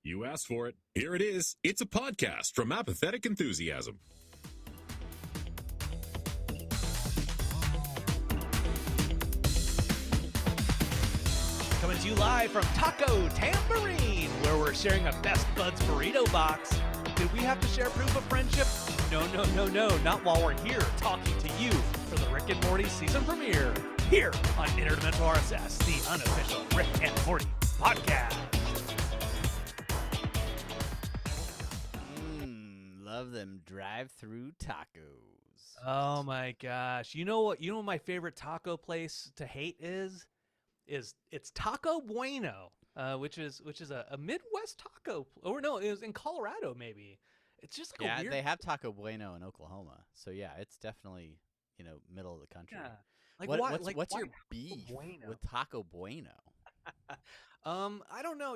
You asked for it. Here it is. It's a podcast from Apathetic Enthusiasm. Coming to you live from Taco Tambourine, where we're sharing a Best Buds burrito box. Did we have to share proof of friendship? No, not while we're here talking to you for the Rick and Morty season premiere, here on Interdimensional IRSS, the unofficial Rick and Morty podcast. Love them drive-through tacos. Oh my gosh. You know what my favorite taco place to hate is it's Taco Bueno, which is a Midwest taco, or no, it was in Colorado maybe. It's just like a weird... they have Taco Bueno in Oklahoma, so yeah, it's definitely middle of the country. Yeah. Like what's your beef Bueno? with Taco Bueno? I don't know.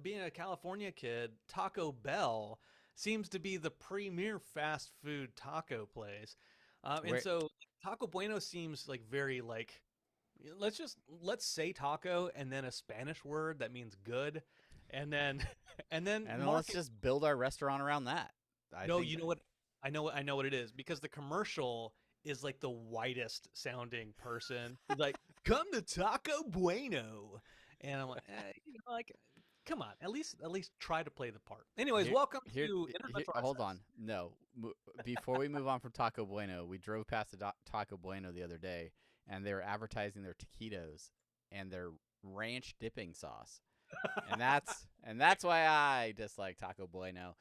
Being a California kid, Taco Bell seems to be the premier fast food taco place, and so Taco Bueno seems like very like. Let's say taco and then a Spanish word that means good, and then let's just build our restaurant around that. You know what? I know what it is, because the commercial is like the whitest sounding person. He's like, "Come to Taco Bueno," and I'm like, come on, at least try to play the part. Anyways, welcome to hold on. No, before we move on from Taco Bueno, we drove past the Taco Bueno the other day, and they were advertising their taquitos and their ranch dipping sauce, and that's why I dislike Taco Bueno.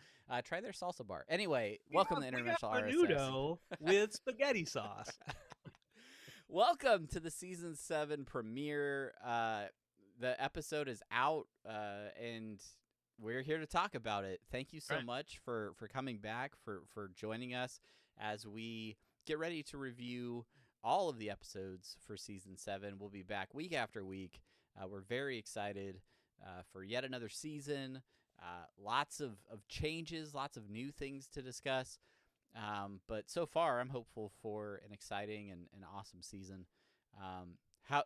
Try their salsa bar. Anyway, welcome to International Menudo with spaghetti sauce. Welcome to the season 7 premiere. The episode is out, and we're here to talk about it. Thank you so much for coming back, for joining us as we get ready to review all of the episodes for season 7. We'll be back week after week. We're very excited for yet another season. Lots of changes, lots of new things to discuss. But so far, I'm hopeful for an exciting and awesome season.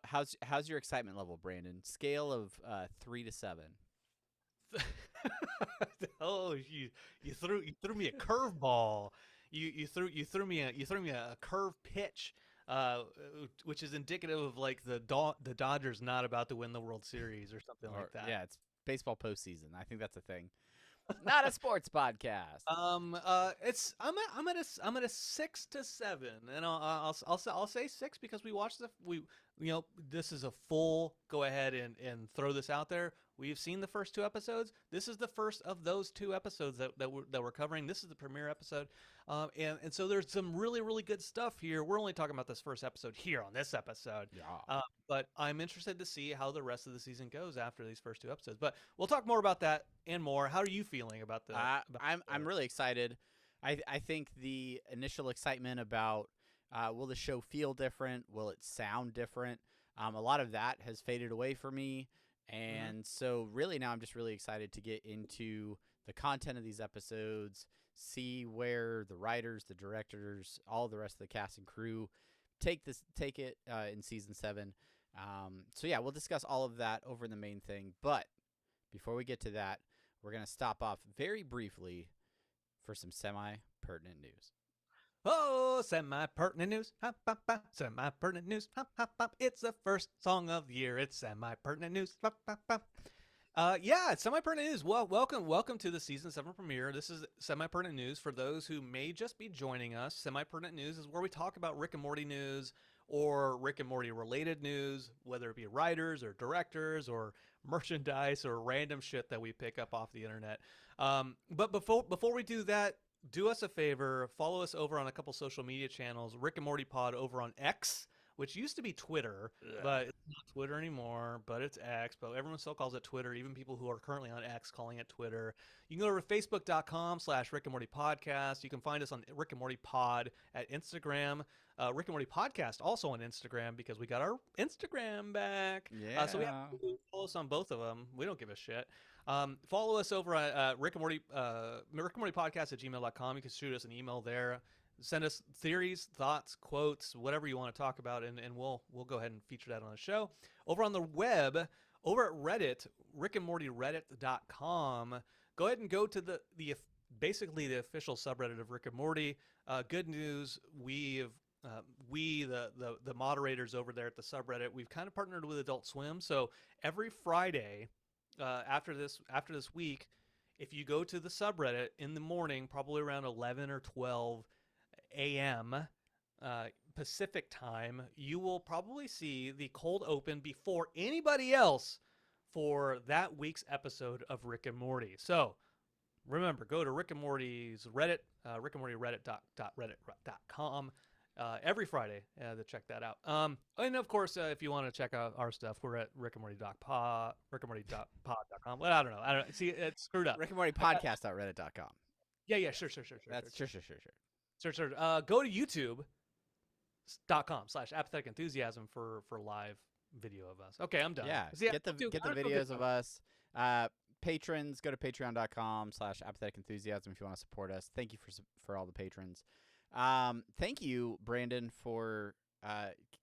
How's your excitement level, Brandon? Scale of 3 to 7. Oh, you threw me a curveball. You threw me a curve pitch, which is indicative of like the Dodgers not about to win the World Series or something like that. Yeah, it's baseball postseason. I think that's a thing. Not a sports podcast. I'm at a 6 to 7, and I'll say 6 because we watched this is a full go ahead and throw this out there. We've seen the first 2 episodes. This is the first of those 2 episodes that we're covering. This is the premiere episode, and so there's some really, really good stuff here. We're only talking about this first episode here on this episode, but I'm interested to see how the rest of the season goes after these first 2 episodes. But we'll talk more about that and more. How are you feeling about the? I'm really excited. I think the initial excitement about will the show feel different? Will it sound different? A lot of that has faded away for me. And so really now I'm just really excited to get into the content of these episodes, see where the writers, the directors, all the rest of the cast and crew take it in season 7. So yeah, we'll discuss all of that over the main thing. But before we get to that, we're going to stop off very briefly for some semi-pertinent news. Oh, semi-pertinent news. Hop, hop, hop. Semi-pertinent news. Hop, hop, hop. It's the first song of the year. It's semi-pertinent news. Hop, hop, hop. It's semi-pertinent news. Well, welcome to the season 7 premiere. This is semi-pertinent news for those who may just be joining us. Semi-pertinent news is where we talk about Rick and Morty news or Rick and Morty related news, whether it be writers or directors or merchandise or random shit that we pick up off the internet. But before we do that, do us a favor, follow us over on a couple social media channels, Rick and Morty Pod over on X, which used to be Twitter, but it's not Twitter anymore, but it's X, but everyone still calls it Twitter, even people who are currently on X calling it Twitter. You can go to facebook.com/Rick and Morty Podcast. You can find us on Rick and Morty Pod at Instagram. Rick and Morty Podcast also on Instagram because we got our Instagram back. Yeah. So we have to follow us on both of them. We don't give a shit. Follow us over at Rick and Morty Podcast at gmail.com. You can shoot us an email there. Send us theories, thoughts, quotes, whatever you want to talk about, and we'll go ahead and feature that on the show. Over on the web, over at Reddit, rickandmortyreddit.com. Go ahead and go to basically the official subreddit of Rick and Morty. Good news, we the moderators over there at the subreddit, we've kind of partnered with Adult Swim. So every Friday after this week, if you go to the subreddit in the morning, probably around 11 or 12 a.m. Pacific time, you will probably see the cold open before anybody else for that week's episode of Rick and Morty. So remember, go to Rick and Morty's Reddit, rickandmortyreddit.reddit.com every Friday to check that out. And of course, if you want to check out our stuff, we're at rickandmorty.pod, rickandmorty.pod.com. Well, I don't know. See, it's screwed up. rickandmortypodcast.reddit.com. Yeah, sure. That's sure. Sure. Go to youtube.com/apathetic enthusiasm for live video of us. Okay, I'm done. Yeah, get the videos of us. Patrons, go to patreon.com/apathetic enthusiasm if you want to support us. Thank you for all the patrons. Thank you, Brandon, for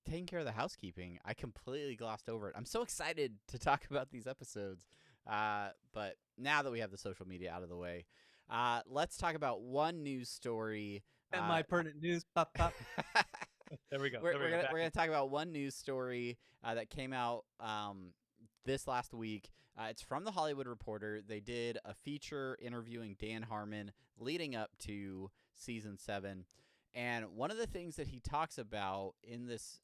taking care of the housekeeping. I completely glossed over it. I'm so excited to talk about these episodes. But now that we have the social media out of the way, let's talk about one news story. And my pertinent news, pop. There we go. We're gonna talk about one news story that came out this last week. It's from the Hollywood Reporter. They did a feature interviewing Dan Harmon leading up to season 7, and one of the things that he talks about in this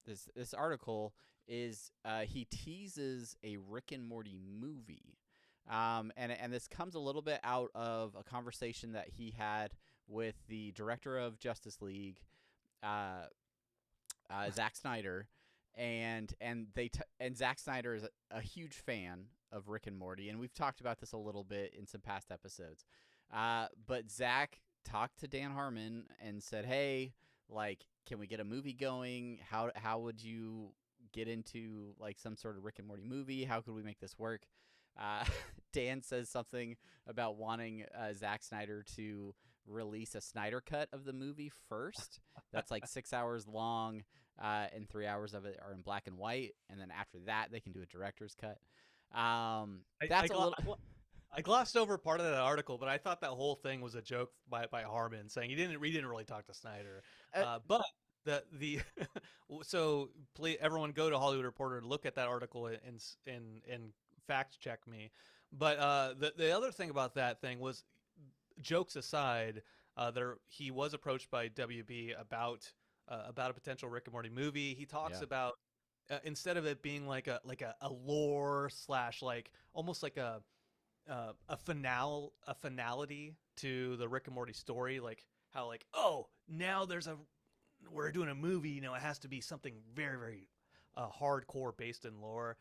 this article is he teases a Rick and Morty movie, and this comes a little bit out of a conversation that he had with the director of Justice League, Zack Snyder. And Zack Snyder is a huge fan of Rick and Morty, and we've talked about this a little bit in some past episodes. But Zack talked to Dan Harmon and said, "Hey, like, can we get a movie going? How would you get into like some sort of Rick and Morty movie? How could we make this work?" Dan says something about wanting Zack Snyder to release a Snyder cut of the movie first. That's like 6 hours long. And 3 hours of it are in black and white, and then after that, they can do a director's cut. That's a little. I glossed over part of that article, but I thought that whole thing was a joke by Harmon saying he didn't really talk to Snyder. But so please, everyone, go to Hollywood Reporter, look at that article and fact check me. But the other thing about that thing was, jokes aside, he was approached by WB about a potential Rick and Morty movie. He talks about instead of it being like a lore / like almost like a finality to the Rick and Morty story, like how like, oh, now we're doing a movie, it has to be something very, very hardcore based in lore.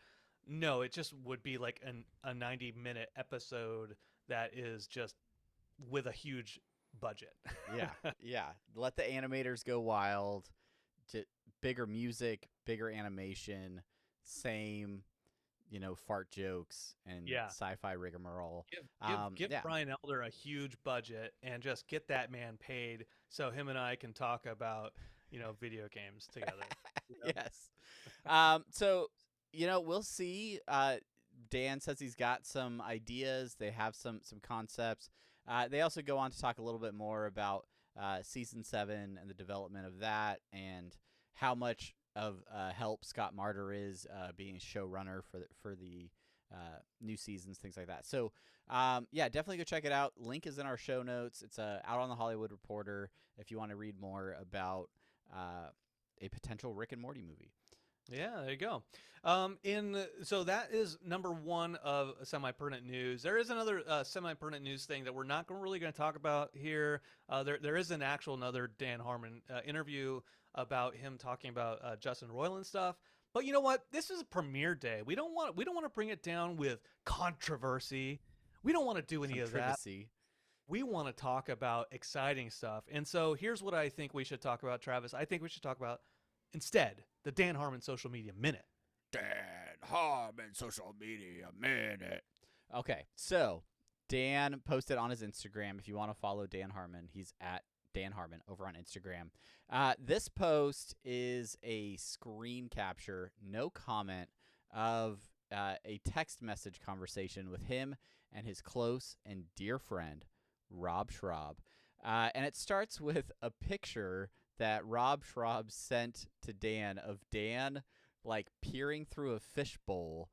No, it just would be like a 90-minute episode that is just with a huge budget. yeah. Let the animators go wild. Bigger music, bigger animation, same, fart jokes and sci-fi rigmarole. Give Brian Elder a huge budget and just get that man paid so him and I can talk about, video games together. Yes. So, we'll see. Dan says he's got some ideas. They have some concepts. They also go on to talk a little bit more about season 7 and the development of that, and how much of help Scott Marder is being showrunner for the new seasons, things like that. So, definitely go check it out. Link is in our show notes. It's out on the Hollywood Reporter if you want to read more about a potential Rick and Morty movie. Yeah, there you go. So that is number 1 of semi-pertinent news. There is another semi-pertinent news thing that we're not really going to talk about here. There is another Dan Harmon interview about him talking about Justin Roiland stuff. But you know what? This is a premiere day. We don't want to bring it down with controversy. We don't want to do any of that. We want to talk about exciting stuff. And so here's what I think we should talk about, Travis. I think we should talk about, instead, the Dan Harmon Social Media Minute. Dan Harmon Social Media Minute. Okay, so Dan posted on his Instagram. If you want to follow Dan Harmon, he's at Dan Harmon over on Instagram. This post is a screen capture, no comment, of a text message conversation with him and his close and dear friend, Rob Schraub. And it starts with a picture that Rob Schraub sent to Dan of Dan like peering through a fishbowl.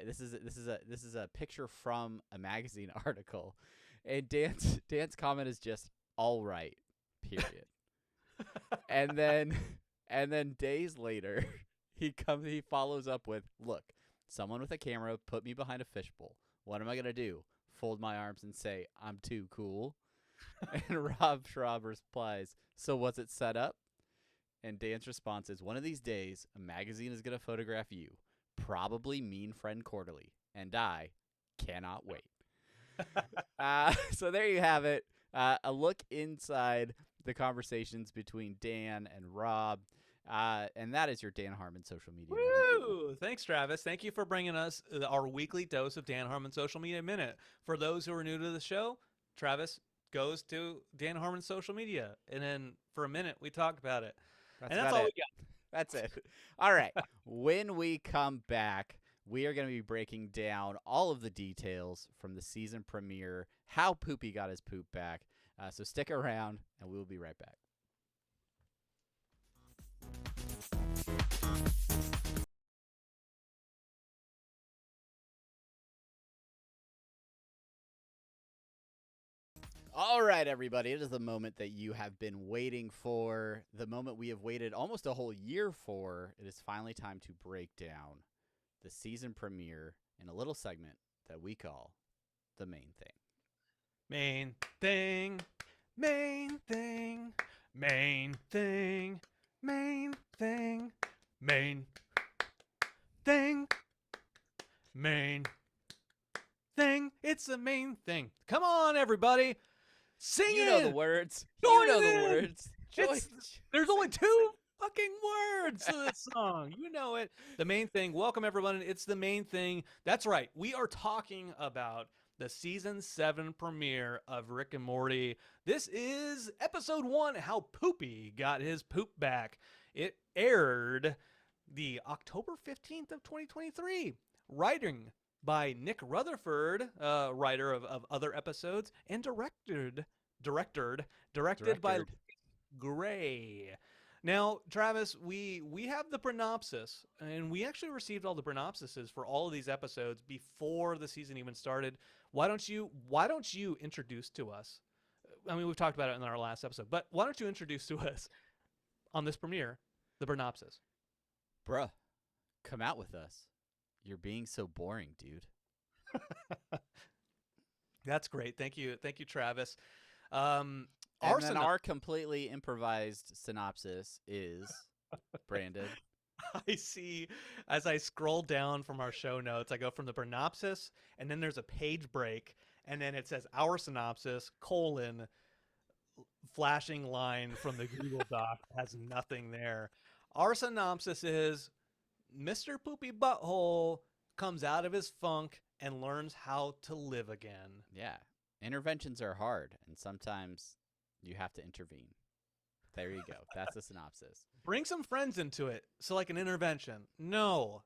This is a picture from a magazine article, and Dan's comment is just all right, period. and then days later, he follows up with, look, someone with a camera put me behind a fishbowl. What am I gonna do? Fold my arms and say I'm too cool? And Rob Schraub replies, so was it set up? And Dan's response is, one of these days, a magazine is going to photograph you, probably Mean Friend Quarterly, and I cannot wait. So there you have it. A look inside the conversations between Dan and Rob. And that is your Dan Harmon social media minute. Woo! Thanks, Travis. Thank you for bringing us our weekly dose of Dan Harmon social media minute. For those who are new to the show, Travis goes to Dan Harmon's social media, and then for a minute we talk about it. That's all we got. That's it. All right. When we come back, we are going to be breaking down all of the details from the season premiere, how Poopy got his poop back. So stick around, and we will be right back. All right, everybody. It is the moment that you have been waiting for, the moment we have waited almost a whole year for. It is finally time to break down the season premiere in a little segment that we call The Main Thing. Main thing, main thing, main thing, main thing, main thing, main thing. It's the main thing. Come on, everybody. Sing You it. know the words. Join You know the in. words. There's only 2 fucking words to this song. You know it. The main thing. Welcome, everyone. It's the main thing. That's right. We are talking about the season 7 premiere of Rick and Morty. This is episode 1, How Poopy Got His Poop Back. It aired the October 15th of 2023. Writing by Nick Rutherford, writer of other episodes, and directed by Gray. Now, Travis, we have the synopsis, and we actually received all the synopsises for all of these episodes before the season even started. Why don't you introduce to us? I mean, we've talked about it in our last episode, but why don't you introduce to us on this premiere the synopsis? Bruh, come out with us. You're being so boring, dude. That's great. Thank you, Travis. Our completely improvised synopsis is, Brandon. I see, as I scroll down from our show notes, I go from the synopsis, and then there's a page break, and then it says our synopsis, flashing line from the Google Doc has nothing there. Our synopsis is Mr. Poopy Butthole comes out of his funk and learns how to live again. Yeah. Interventions are hard, and sometimes you have to intervene. There you go. That's the synopsis. Bring some friends into it. So like an intervention. No,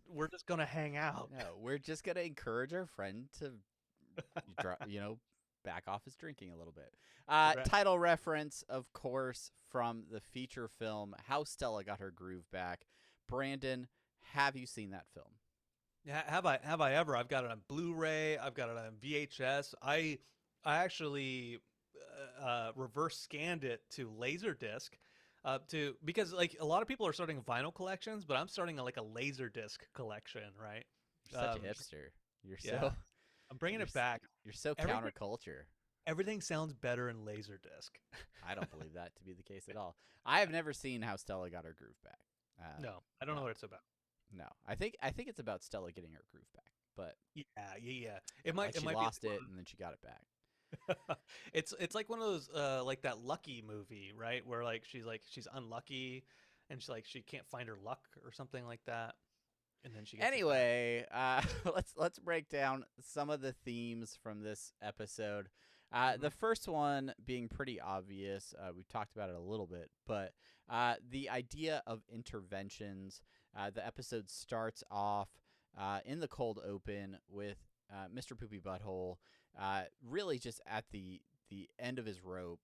we're just going to hang out. No, we're just going to encourage our friend to, back off his drinking a little bit. Right. Title reference, of course, from the feature film, How Stella Got Her Groove Back. Brandon, have you seen that film? Yeah, have I ever? I've got it on Blu-ray. I've got it on VHS. I actually reverse scanned it to Laserdisc, because like a lot of people are starting vinyl collections, but I'm starting like a Laserdisc collection, right? You're such a hipster. Yeah. I'm bringing it back. You're so counterculture. Everything sounds better in Laserdisc. I don't believe that to be the case at all. I have never seen How Stella Got Her Groove Back. No, I don't know what it's about. No, I think it's about Stella getting her groove back, but yeah. It might. She lost it and then she got it back. It's like one of those like that Lucky movie, right? Where like she's unlucky and she can't find her luck or something like that, and then she gets anyway. Let's break down some of the themes from this episode. The first one being pretty obvious. We've talked about it a little bit, but the idea of interventions. The episode starts off in the cold open with Mr. Poopy Butthole, really just at the end of his rope.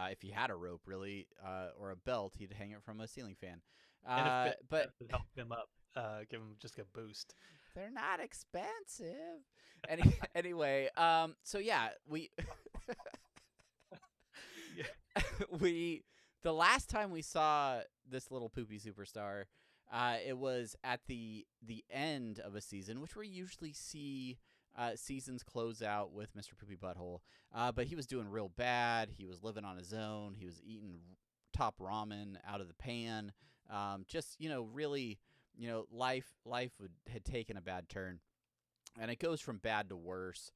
If he had a rope, really, or a belt, he'd hang it from a ceiling fan. And if But would help him up, give him just a boost. they're not expensive. Anyway, so yeah, we the last time we saw this little poopy superstar, it was at the end of a season, which we usually see seasons close out with Mr. Poopy Butthole. But he was doing real bad. He was living on his own. He was eating top ramen out of the pan. Just really, life had taken a bad turn, and it goes from bad to worse.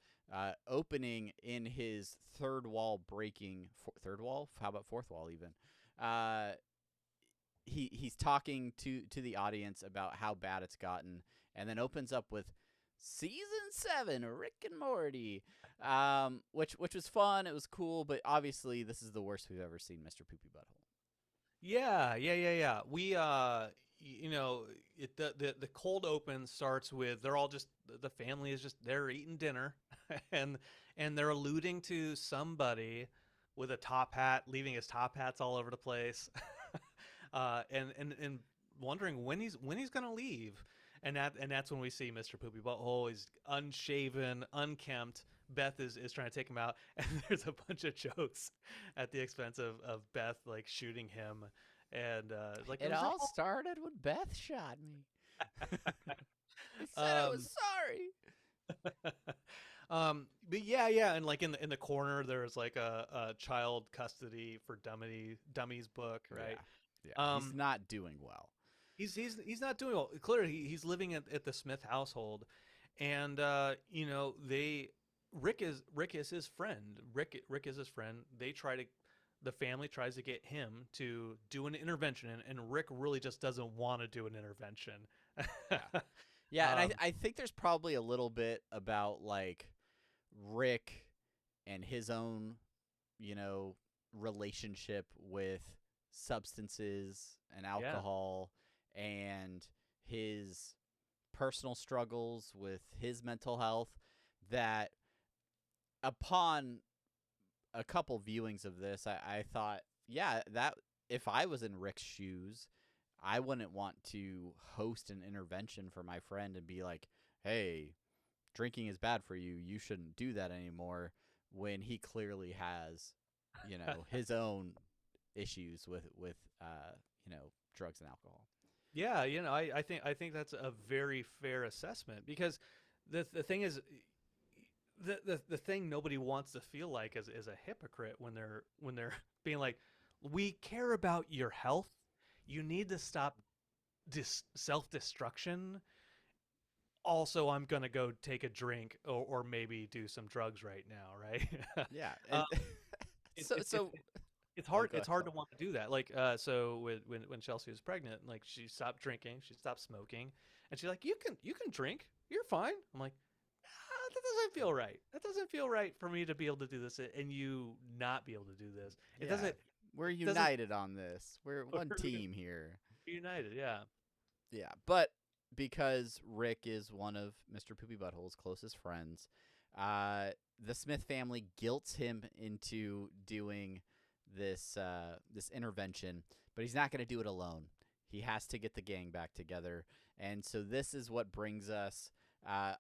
Opening in his third wall breaking, third wall? How about fourth wall even? He's talking to the audience about how bad it's gotten, and then opens up with season 7 Rick and Morty, which was fun. It was cool, but obviously this is the worst we've ever seen Mr. Poopy Butthole. Yeah. We the cold open starts with they're all just the family is just they're eating dinner and they're alluding to somebody with a top hat leaving his top hats all over the place. And wondering when he's gonna leave. And that's when we see Mr. Poopy Butthole. He's unshaven, unkempt. Beth is trying to take him out, and there's a bunch of jokes at the expense of Beth like shooting him, and like it all started when Beth shot me. He said I was sorry. But yeah, and like in the corner there's like a child custody for dummies book, right? Yeah. He's not doing well. He's not doing well. Clearly, he's living at the Smith household, and Rick is his friend. Rick is his friend. The family tries to get him to do an intervention, and Rick really just doesn't want to do an intervention. Yeah, and I think there's probably a little bit about like Rick and his own, relationship with substances and alcohol. And his personal struggles with his mental health, that upon a couple viewings of this, I thought, yeah, that if I was in Rick's shoes, I wouldn't want to host an intervention for my friend and be like, hey, drinking is bad for you. You shouldn't do that anymore, when he clearly has, his own issues with drugs and alcohol. Yeah, I think that's a very fair assessment, because the thing is, the thing nobody wants to feel like is a hypocrite when they're being like, we care about your health, you need to stop self-destruction. Also, I'm gonna go take a drink or maybe do some drugs right now, right? Yeah. It's hard. It's hard to want to do that. Like, so when Chelsea was pregnant, like she stopped drinking, she stopped smoking, and she's like, "You can drink. You're fine." I'm like, that doesn't feel right. That doesn't feel right for me to be able to do this and you not be able to do this. It doesn't. We're united on this. We're one team here. United, yeah. Yeah, but because Rick is one of Mr. Poopy Butthole's closest friends, the Smith family guilts him into doing this intervention, but he's not going to do it alone. He has to get the gang back together, and so this is what brings us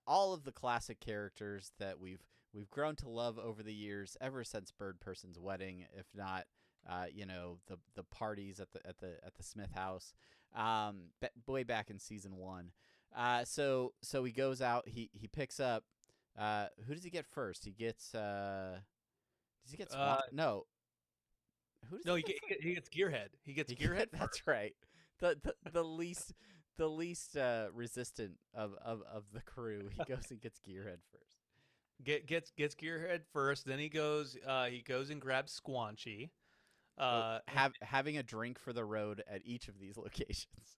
all of the classic characters that we've grown to love over the years, ever since Bird Person's wedding, if not the parties at the Smith house, way back in season 1. So he goes out, he picks up, who does he get first? He gets does he get no. Who does he gets Gearhead. He gets Gearhead. That's right. The least resistant of the crew. He goes and gets Gearhead first. Gets Gearhead first. Then he goes and grabs Squanchy. Having a drink for the road at each of these locations.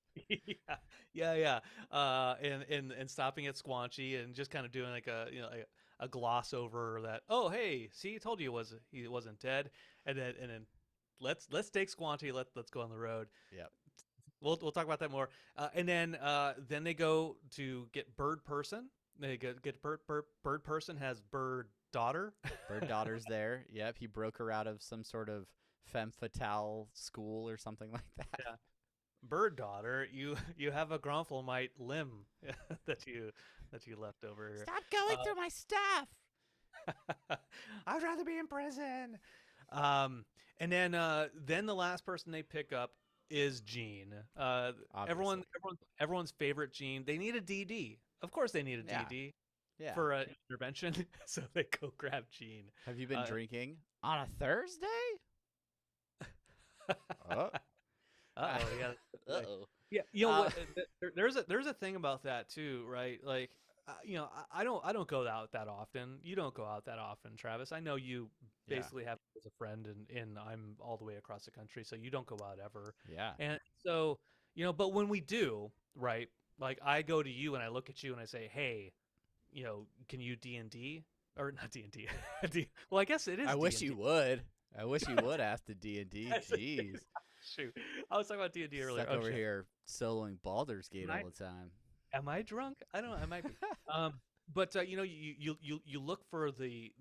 Yeah. And stopping at Squanchy and just kind of doing like a gloss over that. Oh, hey, see, I told you he wasn't dead. And then let's take Squanchy. Let's go on the road. Yep. We'll talk about that more. And then they go to get Bird Person. They get Bird Person has Bird Daughter. Bird daughter's there. Yep, he broke her out of some sort of femme fatale school or something like that. Yeah. Bird Daughter, you have a Gromflemite limb that you left over here. Stop going through my stuff. I'd rather be in prison. And then the last person they pick up is Gene. Everyone's favorite Gene. They need a DD. Of course, they need a DD for an intervention. So they go grab Gene. Have you been drinking on a Thursday? Oh. Uh-oh, yeah. Uh-oh. Yeah, you know what? There's a thing about that too, right? Like, I don't go out that often. You don't go out that often, Travis. I know you basically have me as a friend, and I'm all the way across the country, so you don't go out ever. Yeah. And so, but when we do, right? Like, I go to you and I look at you and I say, hey, can you D&D or not D&D? Well, I guess it is. I wish D&D. you would. I wish you would ask the D&D. Jeez. Shoot, I was talking about D&D earlier. Stuck over here soloing Baldur's Gate all the time. Am I drunk? I don't know. I might be. But you look for the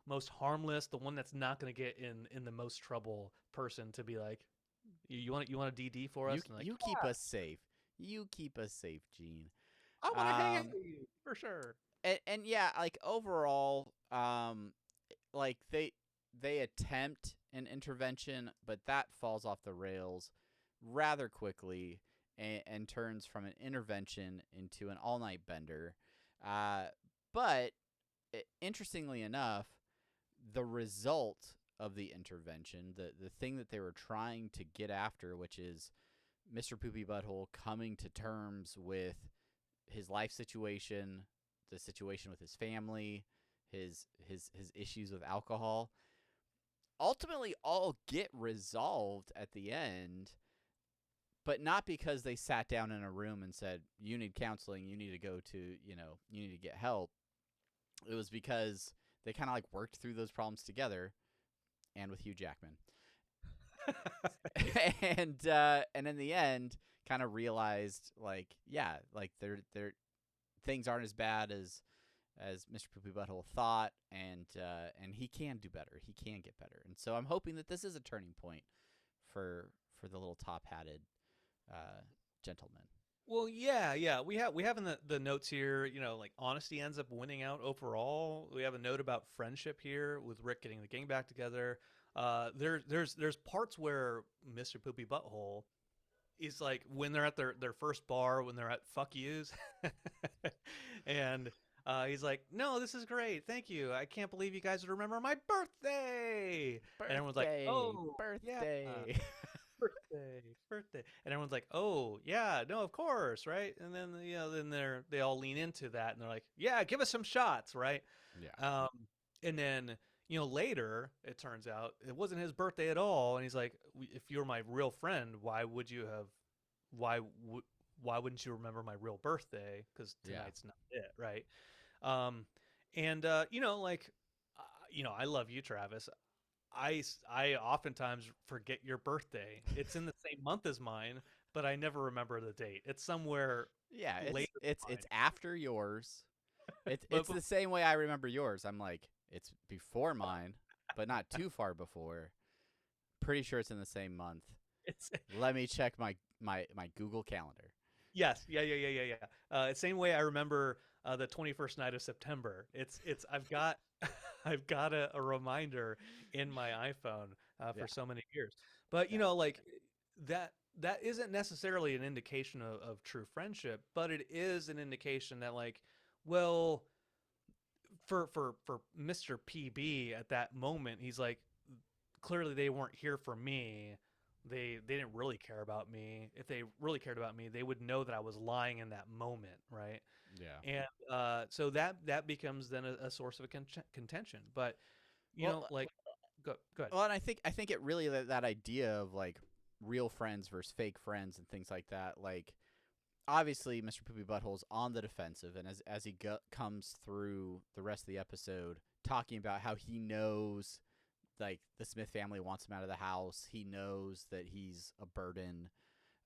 most harmless, the one that's not going to get in the most trouble person to be like, you want a DD for us? You keep us safe. You keep us safe, Gene. I want to hang out with you for sure. And yeah, like overall, like they attempt an intervention, but that falls off the rails rather quickly and turns from an intervention into an all-night bender. But interestingly enough, the result of the intervention, the thing that they were trying to get after, which is Mr. Poopy Butthole coming to terms with his life situation, the situation with his family, his issues with alcohol, ultimately all get resolved at the end, but not because they sat down in a room and said, you need counseling, you need to go to, you need to get help. It was because they kind of like worked through those problems together, and with Hugh Jackman. and in the end kind of realized like they're things aren't as bad as Mr. Poopy Butthole thought, and he can do better. He can get better. And so I'm hoping that this is a turning point for the little top-hatted gentleman. Well, yeah. We have in the notes here, like honesty ends up winning out overall. We have a note about friendship here with Rick getting the gang back together. There's parts where Mr. Poopy Butthole is like when they're at their first bar, when they're at fuck yous, and he's like, no, this is great, thank you. I can't believe you guys remember my birthday. And everyone's like, oh, birthday. Yeah. birthday, and everyone's like, oh yeah, no, of course, right? And then then they all lean into that, and they're like, yeah, give us some shots, right? Yeah. And then later it turns out it wasn't his birthday at all, and he's like, if you're my real friend, why wouldn't you remember my real birthday? Because tonight's not it, right? I love you, Travis. I oftentimes forget your birthday. It's in the same month as mine, but I never remember the date. It's somewhere. Yeah, later it's after yours. It's the same way I remember yours. I'm like, it's before mine, but not too far before. Pretty sure it's in the same month. Let me check my Google Calendar. Yes, yeah. Same way I remember the 21st night of September. I've got a reminder in my iPhone for so many years. But like that isn't necessarily an indication of true friendship, but it is an indication that like, well, for Mr. PB at that moment, he's like, clearly they weren't here for me. They didn't really care about me. If they really cared about me, they would know that I was lying in that moment, right? Yeah. And so that becomes then a source of contention. But go ahead. Well, and I think it really that idea of like real friends versus fake friends and things like that. Like, obviously, Mr. Poopy Butthole's on the defensive, and as he comes through the rest of the episode, talking about how he knows, like, the Smith family wants him out of the house. He knows that he's a burden.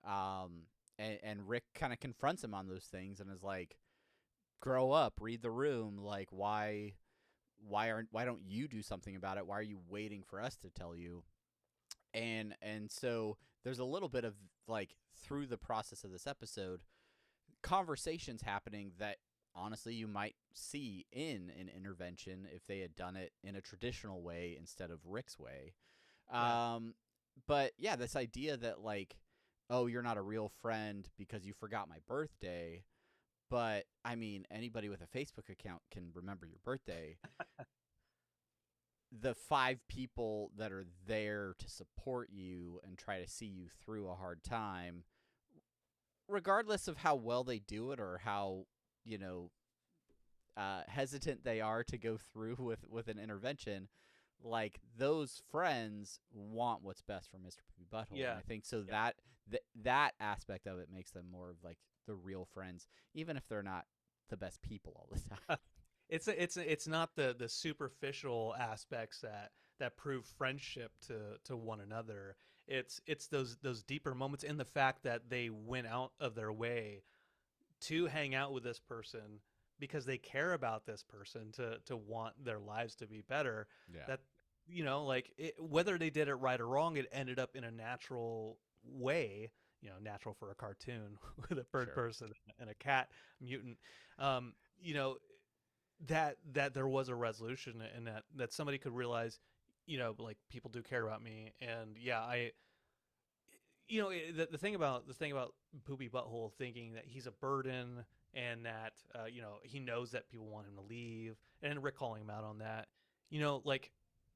And Rick kind of confronts him on those things and is like, grow up, read the room. Like, why don't you do something about it? Why are you waiting for us to tell you? And so there's a little bit of like through the process of this episode, conversations happening that honestly you might see in an intervention if they had done it in a traditional way instead of Rick's way. Yeah. But yeah, this idea that like, oh, you're not a real friend because you forgot my birthday. But I mean, anybody with a Facebook account can remember your birthday. The 5 people that are there to support you and try to see you through a hard time, regardless of how well they do it or how, hesitant they are to go through with an intervention, like those friends want what's best for Mr. Poopy Butthole. Yeah. And I think so Yeah. that aspect of it makes them more of like the real friends, even if they're not the best people all the time. It's not the superficial aspects that prove friendship to one another. It's those deeper moments in the fact that they went out of their way to hang out with this person because they care about this person to want their lives to be better. Yeah. That like whether they did it right or wrong, it ended up in a natural way. Natural for a cartoon with a bird Sure. person and a cat mutant. You know, that there was a resolution and that somebody could realize, like people do care about me. And yeah, the thing about Poopy Butthole thinking that he's a burden and that he knows that people want him to leave, and Rick calling him out on that, like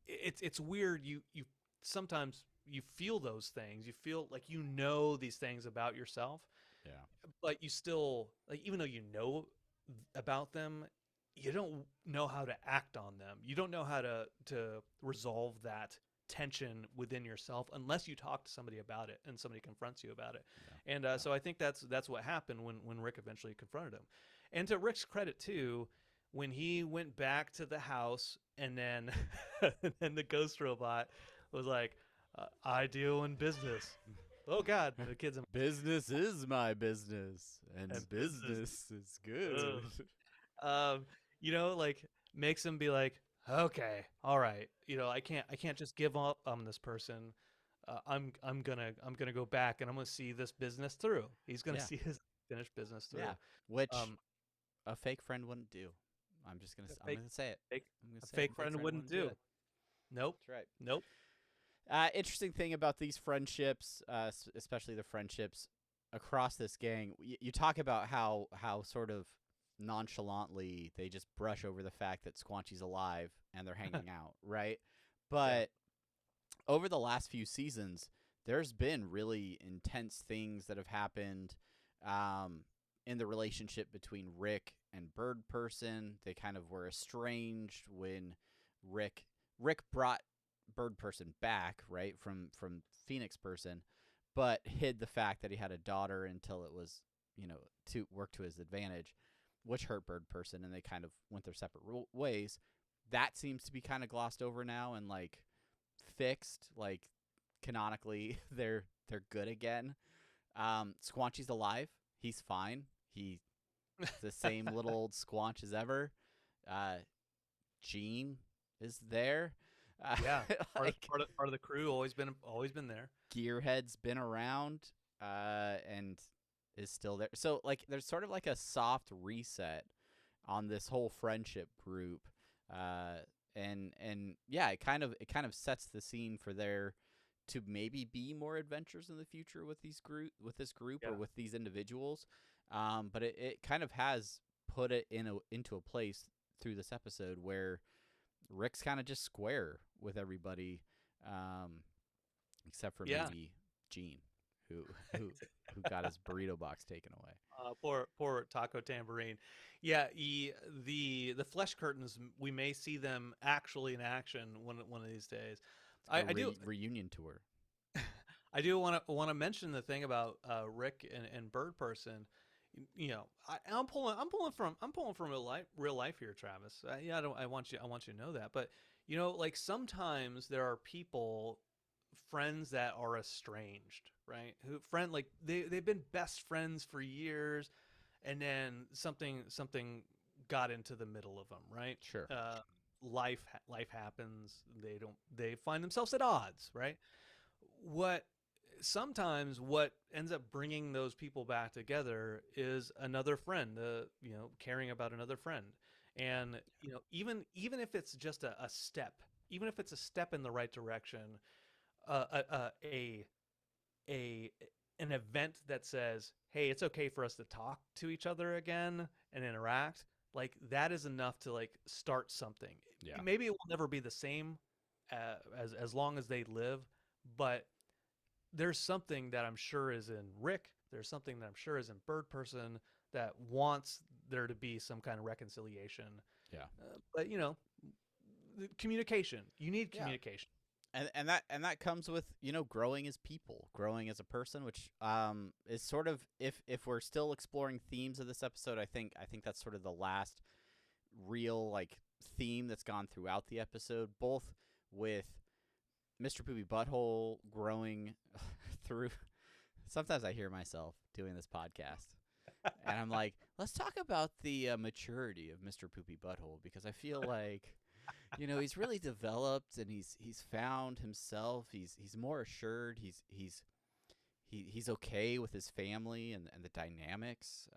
it's weird. You sometimes you feel those things. You feel like these things about yourself, Yeah. but you still, like, even though you know about them, you don't know how to act on them. You don't know how to resolve that tension within yourself unless you talk to somebody about it and somebody confronts you about it. Yeah. And so I think that's what happened when Rick eventually confronted him. And to Rick's credit too, when he went back to the house and then and then the ghost robot was like, I deal in business. Oh God, the kids. Business is my business, and And business is good. Like makes him be like, okay, all right, I can't just give up on this person. I'm gonna go back and I'm gonna see this business through. He's gonna Yeah. see his finished business through. Yeah, which Um, a fake friend wouldn't do. I'm just gonna. I'm gonna say it. fake, I'm gonna a say it. fake friend wouldn't do. it. Nope. That's right. Nope. Interesting thing about these friendships, especially the friendships across this gang. You talk about how sort of nonchalantly they just brush over the fact that Squanchy's alive and they're hanging out, right? But over the last few seasons, there's been really intense things that have happened in the relationship between Rick and Bird Person. They kind of were estranged when Rick brought Bird Person back, right, from Phoenix Person, but hid the fact that he had a daughter until it was, to work to his advantage, which hurt Bird Person, and they kind of went their separate ways. That seems to be kind of glossed over now and like fixed. Like canonically, they're good again. Squanchy's alive. He's fine. He's the same little old Squanch as ever. Gene is there. Yeah, like, part of the crew, always been there. Gearhead's been around and is still there. So like there's sort of like a soft reset on this whole friendship group. And yeah, it kind of sets the scene for there to maybe be more adventures in the future with this group Yeah. or with these individuals. But it kind of has put it into a place through this episode where Rick's kind of just square with everybody, except for maybe Gene, who got his burrito box taken away. Poor Taco Tambourine. Yeah, the flesh curtains, we may see them actually in action one of these days. I do reunion tour. I do want to mention the thing about Rick and Bird Person. I'm pulling from real life here, Travis. I want you to know that. But like sometimes there are people friends that are estranged, right? Who friend like they've been best friends for years, and then something got into the middle of them, right? Sure. Life happens. They find themselves at odds, right? What Sometimes what ends up bringing those people back together is another friend, caring about another friend. And even if it's just a step, even if it's a step in the right direction, uh, a, a a a an event that says, hey, it's okay for us to talk to each other again and interact, like that is enough to like start something. Yeah. Maybe it will never be the same as long as they live, but there's something that I'm sure is in Rick. There's something that I'm sure is in Bird Person that wants there to be some kind of reconciliation. Yeah. But communication. You need Yeah. communication. And that comes with growing as people, growing as a person, which is sort of, if we're still exploring themes of this episode, I think that's sort of the last real like theme that's gone throughout the episode, both with Mr. Poopy Butthole growing through. Sometimes I hear myself doing this podcast, and I'm like, let's talk about the maturity of Mr. Poopy Butthole, because I feel like, he's really developed, and he's found himself. He's more assured. He's okay with his family and the dynamics.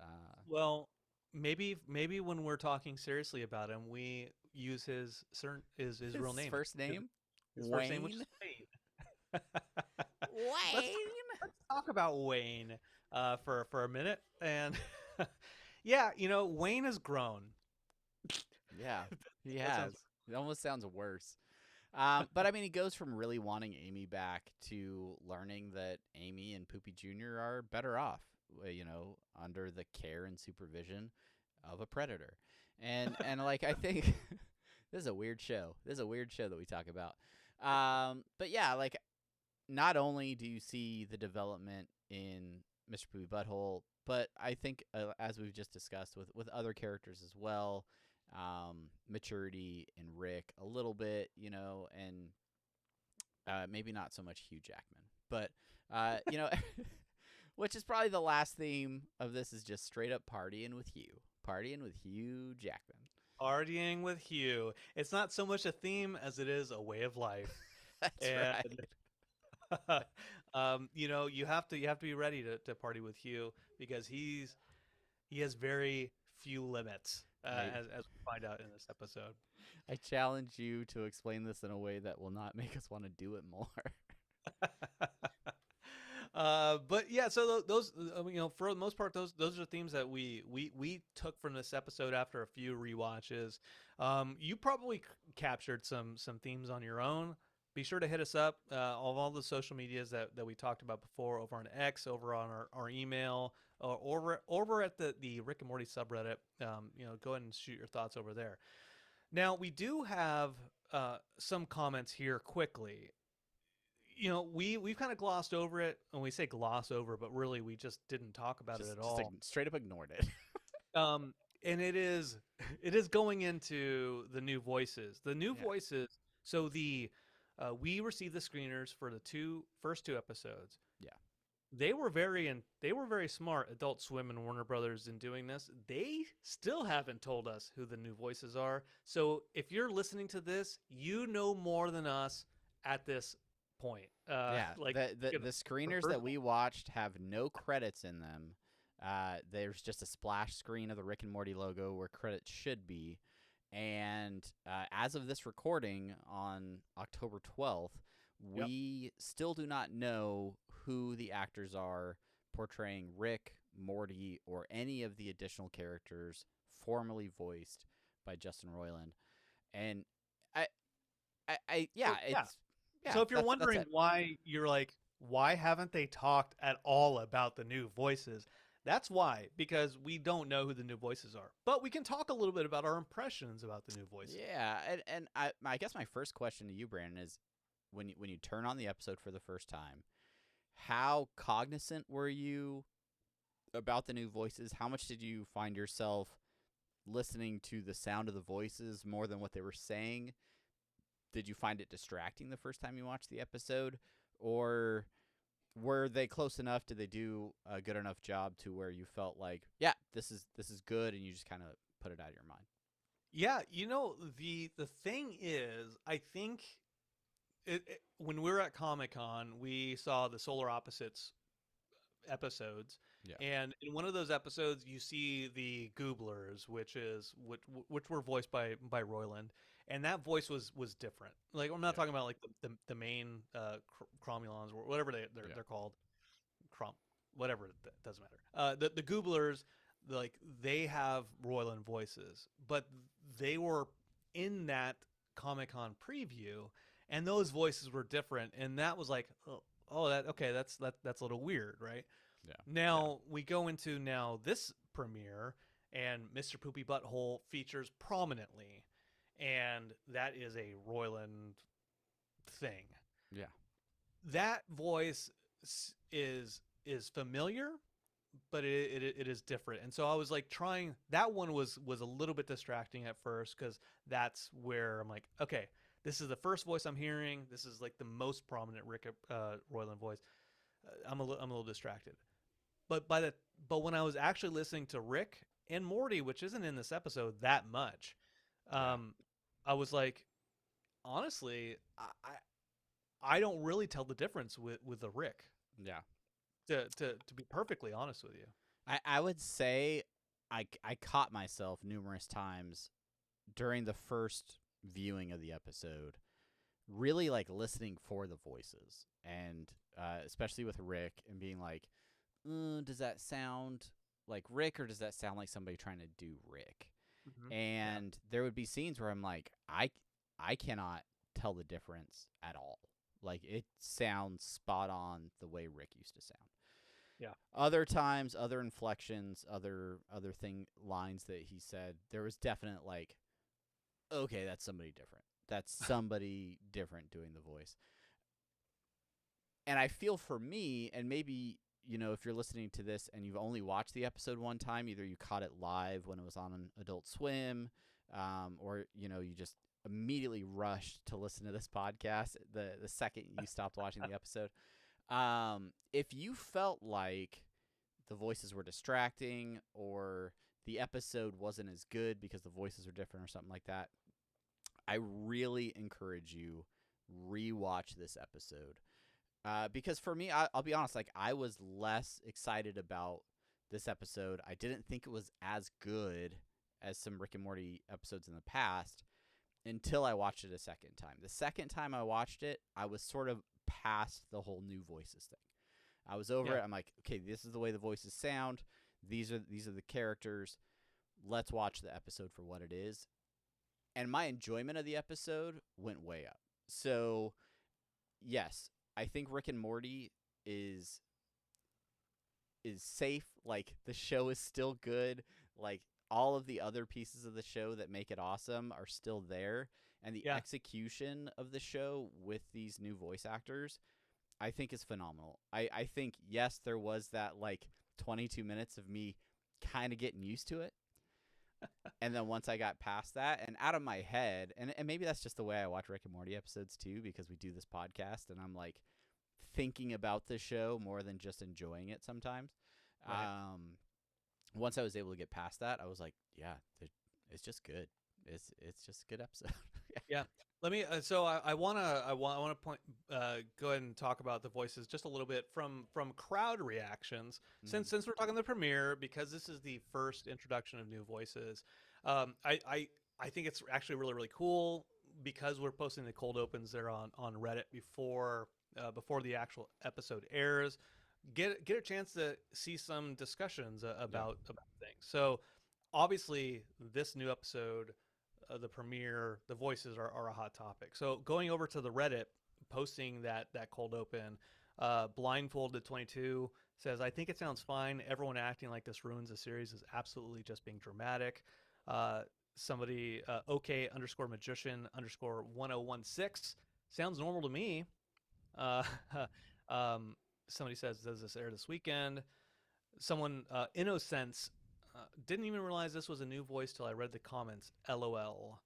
Well, maybe when we're talking seriously about him, we use his real name. First name? His Wayne? first name, which is Wayne. Wayne. Let's talk about Wayne for a minute. And yeah, Wayne has grown. Yeah, he That has. sounds- It almost sounds worse. But I mean, he goes from really wanting Amy back to learning that Amy and Poopy Jr. are better off, under the care and supervision of a predator. And like, I think this is a weird show. This is a weird show that we talk about. But yeah, like, not only do you see the development in Mr. Poopy Butthole, but I think, as we've just discussed with other characters as well, maturity in Rick a little bit, and maybe not so much Hugh Jackman, but which is probably the last theme of this, is just straight up partying with Hugh Jackman. Partying with Hugh. It's not so much a theme as it is a way of life. That's right. You have to be ready to party with Hugh, because he has very few limits, Right. as we find out in this episode. I challenge you to explain this in a way that will not make us want to do it more. But yeah, so those for the most part, those are themes that we took from this episode after a few rewatches. You probably captured some themes on your own. Be sure to hit us up on all the social medias that we talked about before, over on X, over on our email, or over at the Rick and Morty subreddit. Go ahead and shoot your thoughts over there. Now, we do have some comments here quickly. We've kind of glossed over it, and we say gloss over, but really we just didn't talk about it at all. Straight up ignored it. And it is going into the new voices. The new voices. So we received the screeners for the first two episodes. Yeah. They were very smart, Adult Swim and Warner Brothers, in doing this. They still haven't told us who the new voices are. So if you're listening to this, you know more than us at this point. Like the screeners that we watched have no credits in them. There's just a splash screen of the Rick and Morty logo where credits should be. And as of this recording on October 12th, we still do not know who the actors are portraying Rick, Morty, or any of the additional characters formerly voiced by Justin Roiland. And So if you're wondering why you're like, why haven't they talked at all about the new voices? That's why, because we don't know who the new voices are. But we can talk a little bit about our impressions about the new voices. Yeah, and I guess my first question to you, Brandon, is when you turn on the episode for the first time, how cognizant were you about the new voices? How much did you find yourself listening to the sound of the voices more than what they were saying? Did you find it distracting the first time you watched the episode? or were they close enough? Did they do a good enough job to where you felt like, yeah, this is good, and you just kind of put it out of your mind? Yeah, the thing is, I think when we were at Comic-Con, we saw the Solar Opposites episodes, Yeah. and in one of those episodes, you see the Gooblers, which were voiced by Roiland, and that voice was different. Like I'm not talking about like the main Cromulons or whatever they're called, Crom, whatever doesn't matter. The Gooblers, like they have Roiland voices, but they were in that Comic-Con preview, and those voices were different, and that was like, that's a little weird, right? Yeah. Now we go into this premiere, and Mr. Poopy Butthole features prominently, and that is a Roiland thing. Yeah. That voice is familiar, but it is different. And so I was like trying. That one was a little bit distracting at first, because that's where I'm like, okay, this is the first voice I'm hearing. This is like the most prominent Rick Roiland voice. I'm a little distracted. But when I was actually listening to Rick and Morty, which isn't in this episode that much, I was like, honestly, I don't really tell the difference with the Rick. Yeah. To be perfectly honest with you. I would say I caught myself numerous times during the first viewing of the episode, really like listening for the voices, and especially with Rick, and being like, does that sound like Rick, or does that sound like somebody trying to do Rick? Mm-hmm. And there would be scenes where I'm like, I cannot tell the difference at all. Like, it sounds spot on the way Rick used to sound. Yeah. Other times, other inflections, other lines that he said, there was definite like, okay, that's somebody different. That's somebody different doing the voice. And I feel for me, and maybe, if you're listening to this and you've only watched the episode one time, either you caught it live when it was on Adult Swim, or, you just immediately rushed to listen to this podcast the second you stopped watching the episode. If you felt like the voices were distracting, or the episode wasn't as good because the voices are different or something like that, I really encourage you rewatch this episode. Because for me, I'll be honest, like, I was less excited about this episode. I didn't think it was as good as some Rick and Morty episodes in the past until I watched it a second time. The second time I watched it, I was sort of past the whole new voices thing. I was over it. I'm like, okay, this is the way the voices sound. These are the characters. Let's watch the episode for what it is. And my enjoyment of the episode went way up. So, yes, I think Rick and Morty is safe. Like, the show is still good. Like, all of the other pieces of the show that make it awesome are still there. And the execution of the show with these new voice actors, I think, is phenomenal. I think, yes, there was that, like, 22 minutes of me kind of getting used to it. And then once I got past that and out of my head, and maybe that's just the way I watch Rick and Morty episodes too, because we do this podcast and I'm like thinking about the show more than just enjoying it sometimes. Right. Once I was able to get past that, I was like, yeah, it's just good. It's just a good episode. Yeah. Let me. So I wanna point. Go ahead and talk about the voices just a little bit from crowd reactions. Mm-hmm. Since we're talking the premiere, because this is the first introduction of new voices. I think it's actually really, really cool, because we're posting the cold opens there on Reddit before the actual episode airs. Get a chance to see some discussions about things. So obviously this new episode, the premiere, the voices are a hot topic. So going over to the Reddit, posting that cold open, Blindfolded 22 says, I think it sounds fine. Everyone acting like this ruins the series is absolutely just being dramatic. Somebody, OK_magician_1016 sounds normal to me. Somebody says, does this air this weekend? Someone, Innocence, didn't even realize this was a new voice till I read the comments. LOL.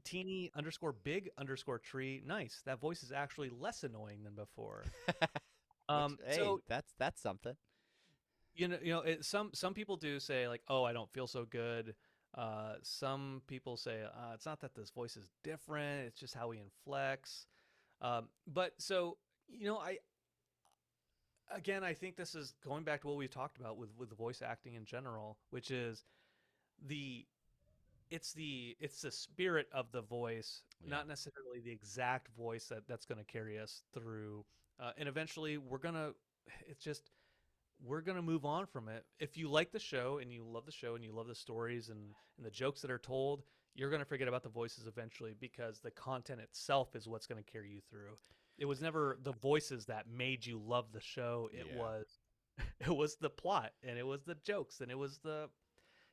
teeny underscore big underscore tree. Nice. That voice is actually less annoying than before. Hey, So that's something. some people do say like, oh, I don't feel so good. Some people say it's not that this voice is different; it's just how he inflects. But so I think this is going back to what we've talked about with the voice acting in general, which is the it's the spirit of the voice, Yeah. not necessarily the exact voice that's going to carry us through. And eventually, we're gonna move on from it. If you like the show and you love the show and you love the stories and the jokes that are told, you're gonna forget about the voices eventually because the content itself is what's gonna carry you through. It was never the voices that made you love the show. It Yeah. was it was the plot and it was the jokes and it was the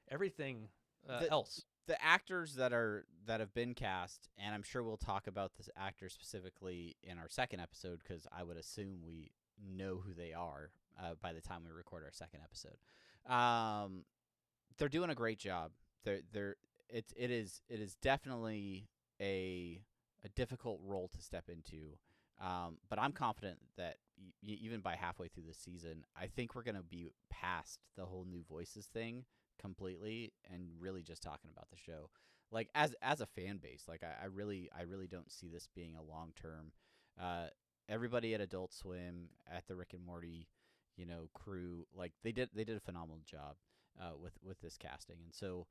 everything The else. the actors that have been cast, and I'm sure we'll talk about this actor specifically in our second episode because I would assume we know who they are by the time we record our second episode. They're doing a great job. It is definitely a difficult role to step into. But I'm confident that even by halfway through the season, I think we're gonna be past the whole new voices thing completely and really just talking about the show. Like as a fan base, like I really don't see this being a long term. Everybody at Adult Swim, at the Rick and Morty, crew, like they did a phenomenal job with this casting, and so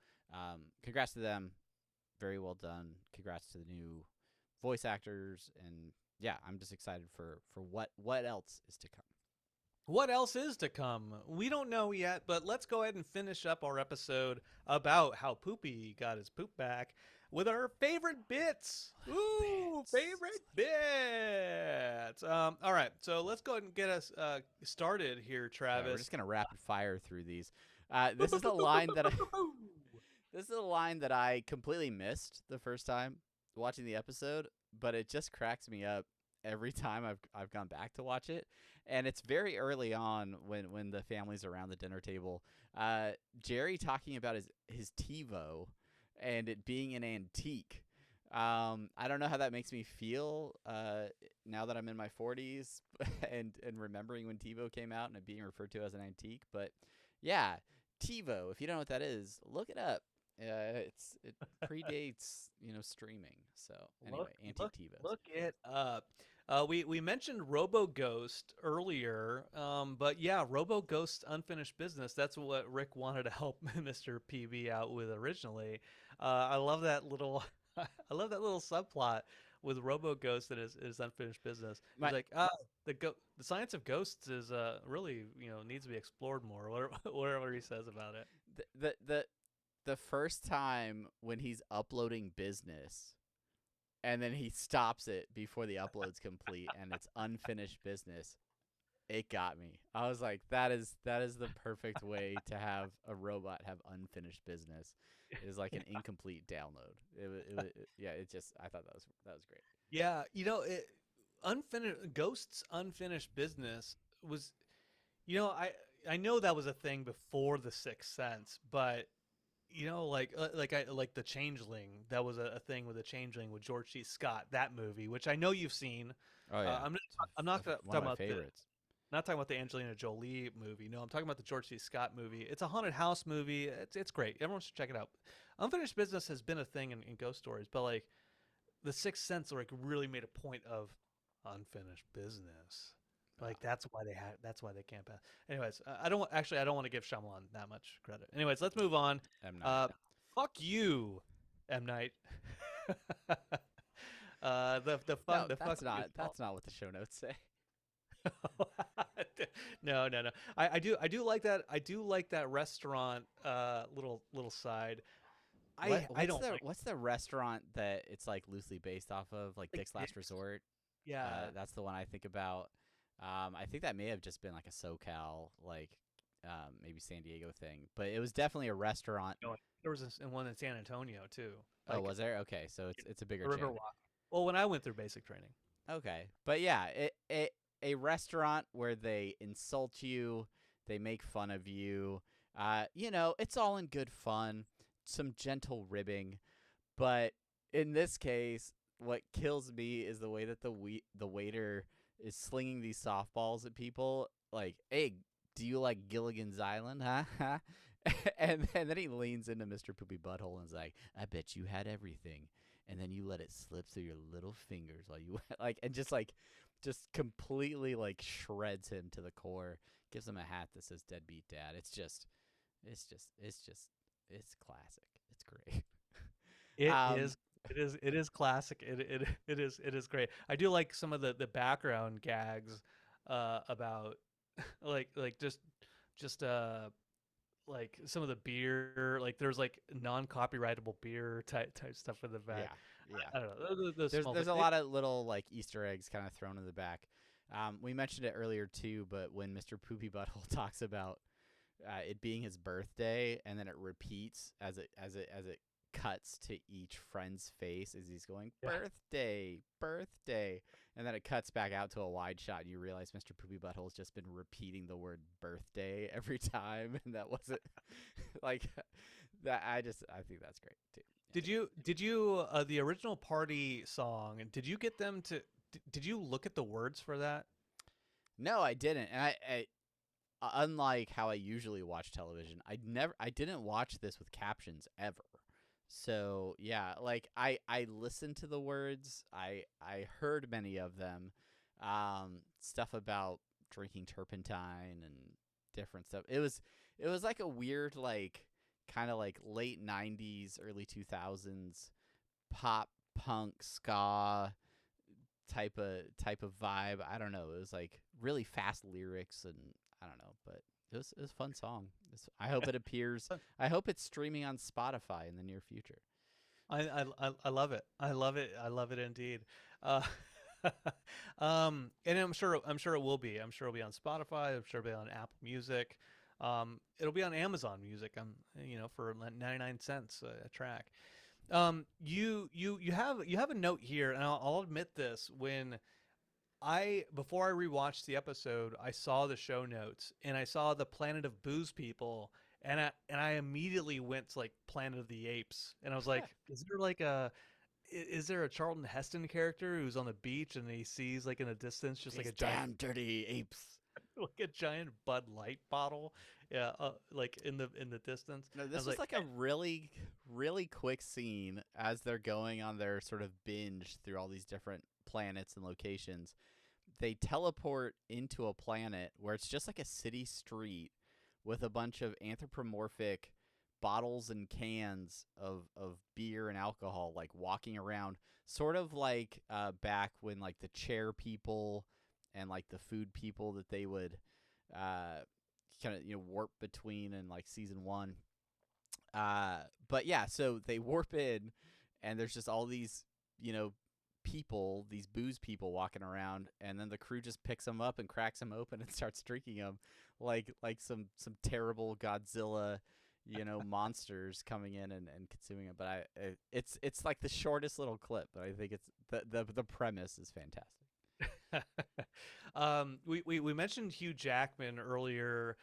congrats to them, very well done. Congrats to the new voice actors, and yeah, I'm just excited for what else is to come. What else is to come? We don't know yet, but let's go ahead and finish up our episode about how Poopy got his poop back with our favorite bits. Ooh, favorite bits. All right, so let's go ahead and get us started here, Yeah, Travis. we're just gonna rapid fire through these. This is a line that this is a line that I completely missed the first time watching the episode, but it just cracks me up every time I've gone back to watch it. And it's very early on when the family's around the dinner table. Jerry talking about his TiVo and it being an antique. I don't know how that makes me feel now that I'm in my 40s and remembering when TiVo came out and it being referred to as an antique. But yeah, TiVo. If you don't know what that is, look it up. It predates streaming. So anyway, antique TiVos. Look it up. We mentioned RoboGhost earlier, but yeah, RoboGhost's unfinished business. That's what Rick wanted to help Mr. PB out with originally. I love that little, I love that little subplot with RoboGhost and his unfinished business. He's like, the science of ghosts is really needs to be explored more. Whatever he says about it. The first time when he's uploading business and then he stops it before the upload's complete and it's unfinished business, it got me. I was like, that is the perfect way to have a robot have unfinished business. It is like an incomplete download. I thought that was great. Yeah, Ghost's unfinished business was, I know that was a thing before The Sixth Sense, but like the Changeling, that was a thing with the Changeling with George C. Scott, that movie, which I know you've seen. Oh yeah, I'm not one talking of my about favorites. not talking about the Angelina Jolie movie. No, I'm talking about the George C. Scott movie. It's a haunted house movie. It's great. Everyone should check it out. Unfinished business has been a thing in ghost stories, but like The Sixth Sense, like really made a point of unfinished business. Like that's why they can't pass. Anyways, I don't want to give Shyamalan that much credit. Anyways, let's move on. M. Night. Fuck you, M. Night. That's not what the show notes say. No. I do like that. I do like that restaurant little side. What's the restaurant that it's like loosely based off of, like Dick's Last Resort? Yeah, that's the one I think about. I think that may have just been like a SoCal, like maybe San Diego thing, but it was definitely a restaurant. There was one in San Antonio too. Oh, was there? Okay, so it's a bigger chain. Riverwalk. Well, when I went through basic training. Okay, but yeah, a restaurant where they insult you, they make fun of you. It's all in good fun, some gentle ribbing, But in this case, what kills me is the way that the waiter is slinging these softballs at people. Like, hey, do you like Gilligan's Island, huh? and then he leans into Mr. Poopy Butthole and is like, I bet you had everything. And then you let it slip through your little fingers while you like, and just completely like shreds him to the core. Gives him a hat that says "Deadbeat Dad." It's classic. It's great. It is classic. It is great. I do like some of the background gags about like like some of the beer, like there's like non-copyrightable beer type stuff in the back. Yeah. I don't know. There's a lot of little like Easter eggs kind of thrown in the back. We mentioned it earlier too, but when Mr. Poopy Butthole talks about it being his birthday, and then it repeats as it cuts to each friend's face as he's going birthday, and then it cuts back out to a wide shot, and you realize Mr. Poopy Butthole's just been repeating the word birthday every time, and that wasn't like that. I think that's great too. Yeah. Did you the original Party song? Did you get them to? Did you look at the words for that? No, I didn't, and I unlike how I usually watch television, I didn't watch this with captions ever. So yeah, like I listened to the words. I heard many of them, stuff about drinking turpentine and different stuff. It was like a weird, like kind of like late 90s, early 2000s pop punk ska type of vibe. I don't know. It was like really fast lyrics, and I don't know, but it was a fun song. I hope it appears. I hope it's streaming on Spotify in the near future. I love it. I love it. I love it indeed. And I'm sure it will be. I'm sure it'll be on Spotify. I'm sure it'll be on Apple Music. It'll be on Amazon Music. For 99 cents a track. You have a note here, and I'll admit this. When before I rewatched the episode, I saw the show notes and I saw the Planet of Booze people, and I immediately went to like Planet of the Apes, and I was like, is there a Charlton Heston character who's on the beach and he sees like in the distance just These like a damn giant dirty apes, like a giant Bud Light bottle, like in the distance. No, this was like a really, really quick scene as they're going on their sort of binge through all these different planets and locations. They teleport into a planet where it's just like a city street with a bunch of anthropomorphic bottles and cans of beer and alcohol, like walking around, sort of like back when like the chair people and like the food people that they would kind of warp between in like season 1. But yeah, so they warp in, and there's just all these people, these booze people walking around, and then the crew just picks them up and cracks them open and starts drinking them like some terrible Godzilla monsters coming in and consuming it. But it's like the shortest little clip, but I think it's the premise is fantastic. We mentioned Hugh Jackman earlier.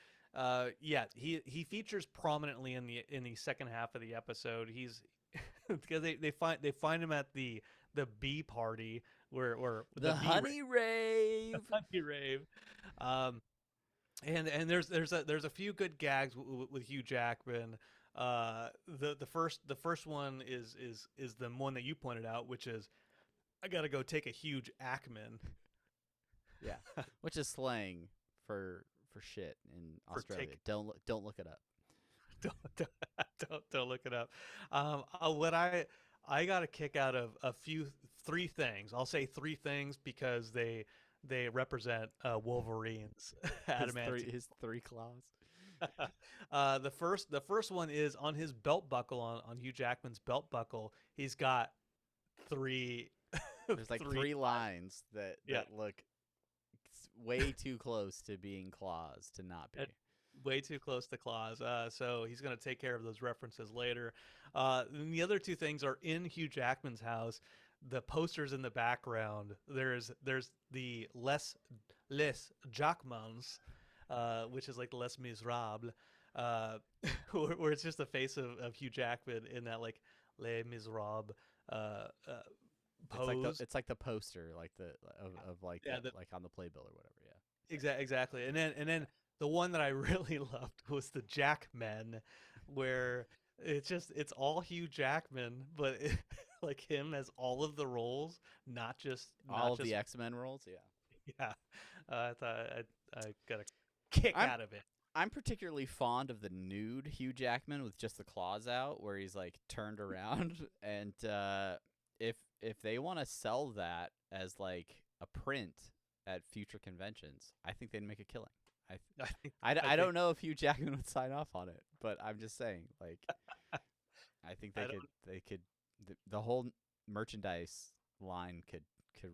He features prominently in the second half of the episode. He's because they find him at the bee party where the honey rave. Honey rave. And there's a few good gags with Hugh Jackman. The first one is the one that you pointed out, which is, I gotta go take a huge Ackman. Yeah, which is slang for shit in Australia. Don't look it up. Don't look it up. What I got a kick out of three things. I'll say three things because they represent Wolverine's adamantine. His three claws. The first one is on his belt buckle, on Hugh Jackman's belt buckle. He's got three. There's like three lines that look way too close to being claws to not be. Way too close to claws. So he's going to take care of those references later. And the other two things are in Hugh Jackman's house. The posters in the background. There's the Les Jackmans, which is like Les Miserables, where it's just the face of Hugh Jackman in that like Les Miserables pose. It's like the poster, like of like Yeah, like on the playbill or whatever. Yeah. exactly. And then the one that I really loved was the Jackmen, where it's all Hugh Jackman, but like him as all of the roles, All not of just the X-Men roles. Yeah. yeah. I thought I got a kick I'm out of it. I'm particularly fond of the nude Hugh Jackman with just the claws out, where he's like turned around. And if they want to sell that as like a print at future conventions, I think they'd make a killing. I I think I don't know if Hugh Jackman would sign off on it, but I'm just saying, like, I think I they could the whole merchandise line could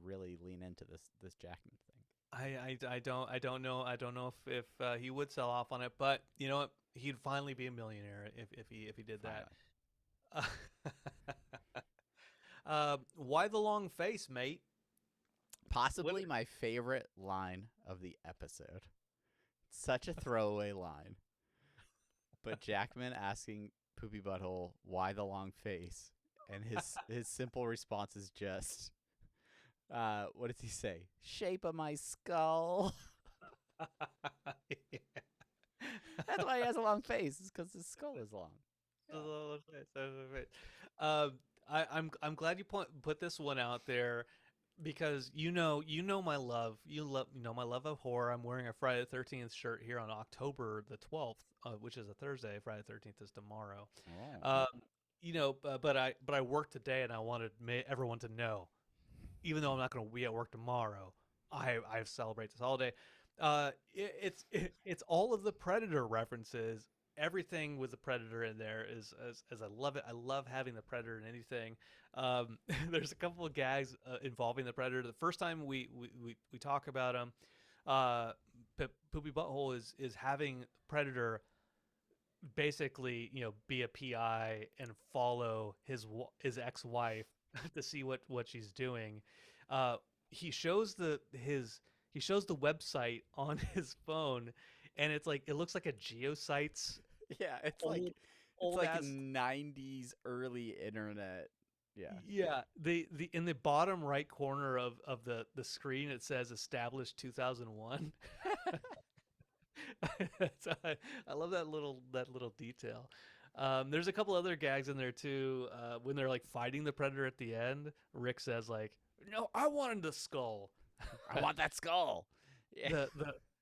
really lean into this Jackman thing. I don't know if he would sell off on it, but you know what? He'd finally be a millionaire if he did that. Why the long face, mate? Possibly my favorite line of the episode. Such a throwaway line. But Jackman asking Poopy Butthole why the long face, and his simple response is just, what does he say? Shape of my skull. Yeah. That's why he has a long face. It's because his skull is long. I'm glad you put this one out there, because you know my love, my love of horror. I'm wearing a Friday the 13th shirt here on October the 12th, which is a Thursday. Friday the 13th is tomorrow. Oh. But I worked today, and I wanted everyone to know, even though I'm not going to be at work tomorrow, I celebrate this holiday. It's all of the Predator references. Everything with the Predator in there is as I love it. I love having the Predator in anything. There's a couple of gags involving the Predator. The first time we talk about him, Poopy Butthole is having Predator basically, be a PI and follow his ex-wife to see what she's doing. He shows the website on his phone, and it's like, it looks like a GeoSites. Yeah, it's old like ass, 90s early internet. Yeah. yeah. The in the bottom right corner of the screen, it says established 2001. So I love that little detail. There's a couple other gags in there too. When they're like fighting the Predator at the end, Rick says like, "No, I wanted the skull. I want that skull." Yeah.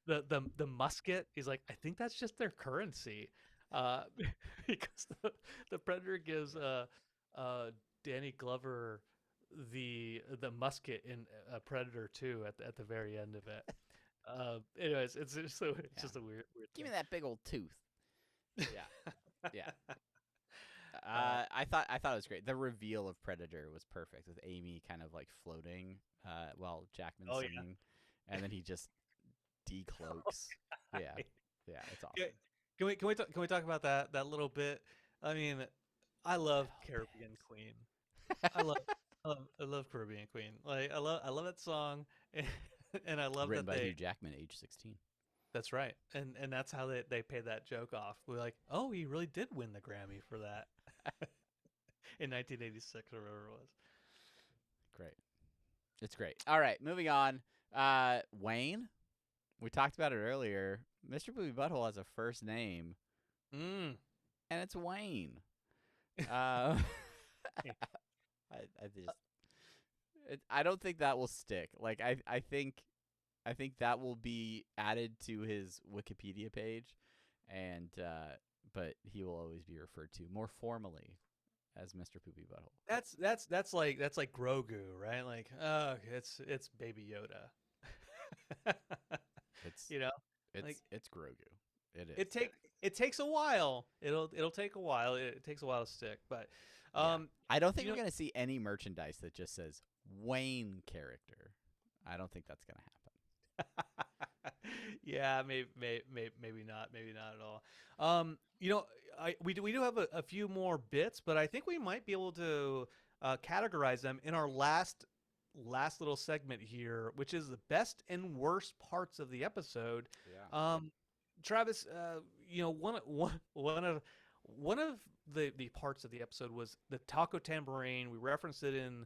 The musket." He's like, "I think that's just their currency," because the Predator gives Danny Glover the musket in Predator 2 at the very end of it. Anyways, it's just a weird Give me thing. that big old tooth. Yeah. Yeah. I thought it was great. The reveal of Predator was perfect, with Amy kind of like floating while Jackman's Oh, yeah. singing, and then he just decloaks. Yeah. Yeah, it's awesome. Can we talk about that little bit? I mean, I love Caribbean Queen. I love I love Caribbean Queen. Like, I love that song, and I love Written that by they. Hugh Jackman, age 16. That's right, and that's how they pay that joke off. We're like, oh, he really did win the Grammy for that in 1986 or whatever it was. Great. It's great. All right, moving on. Wayne, we talked about it earlier. Mr. Poopy Butthole has a first name, Mm. and it's Wayne. I don't think that will stick. Like, I think that will be added to his Wikipedia page, and but he will always be referred to more formally as Mr. Poopy Butthole. That's like Grogu, right? Like, oh, it's Baby Yoda. It's it's Grogu. It is. It takes a while. It'll take a while. It takes a while to stick, but I don't think you we're know- gonna see any merchandise that just says Wayne character. I don't think that's gonna happen. yeah, maybe not at all. We do have a few more bits, but I think we might be able to categorize them in our last little segment here, which is the best and worst parts of the episode. Yeah. Travis, one of the parts of the episode was the taco tambourine. We referenced it in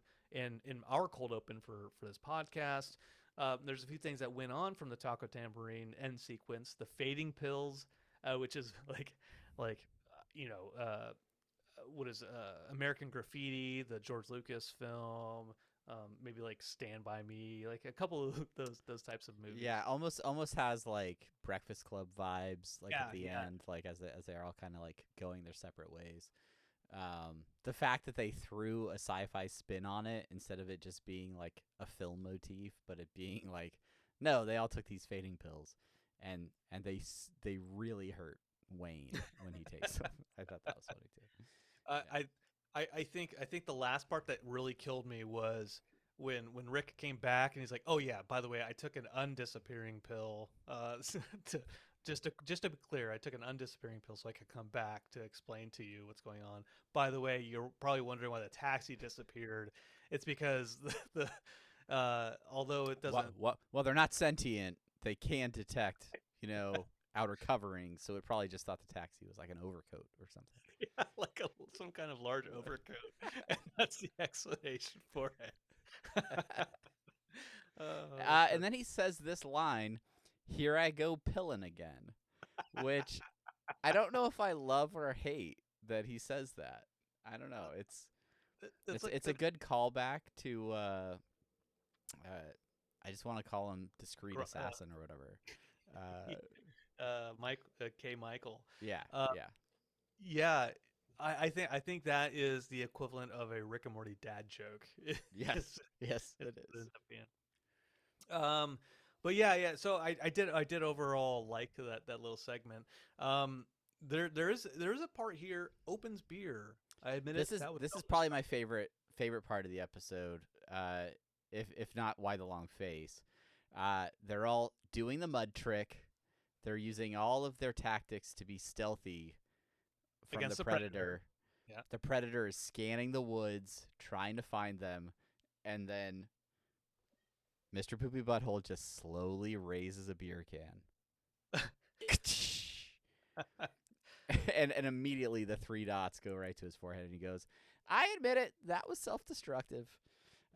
our cold open for this podcast. There's a few things that went on from the taco tambourine end sequence. The fading pills, which is what is American Graffiti, the George Lucas film, maybe like Stand By Me, like a couple of those types of movies. Yeah, almost has like Breakfast Club vibes, like Yeah, at the yeah. end, like as they're all kind of like going their separate ways. The fact that they threw a sci-fi spin on it instead of it just being like a film motif, but it being like, no, they all took these fading pills, and they really hurt Wayne when he takes them. I thought that was funny too. Yeah. I think the last part that really killed me was when Rick came back and he's like, "Oh yeah, by the way, I took an undisappearing pill." To just to be clear, I took an undisappearing pill so I could come back to explain to you what's going on. By the way, you're probably wondering why the taxi disappeared. It's because although it doesn't. Well, they're not sentient. They can detect, outer covering, so it probably just thought the taxi was like an overcoat or something. Yeah, like some kind of large overcoat, and that's the explanation for it. And then he says this line, "Here I go pillin' again," which I don't know if I love or hate that he says that. I don't know. It's a good callback to. I just want to call him Discreet Assassin or whatever. Michael. Yeah, yeah. Yeah, I think that is the equivalent of a Rick and Morty dad joke. Yes, yes, it ends is. up being. But yeah. So I did overall like that little segment. There is a part here. Opens beer. I admit this is probably my favorite part of the episode. If not, why the long face? They're all doing the mud trick. They're using all of their tactics to be stealthy from against the predator. Yeah. The predator is scanning the woods, trying to find them, and then Mr. Poopy Butthole just slowly raises a beer can. and immediately the 3 dots go right to his forehead, and he goes, "I admit it, that was self-destructive."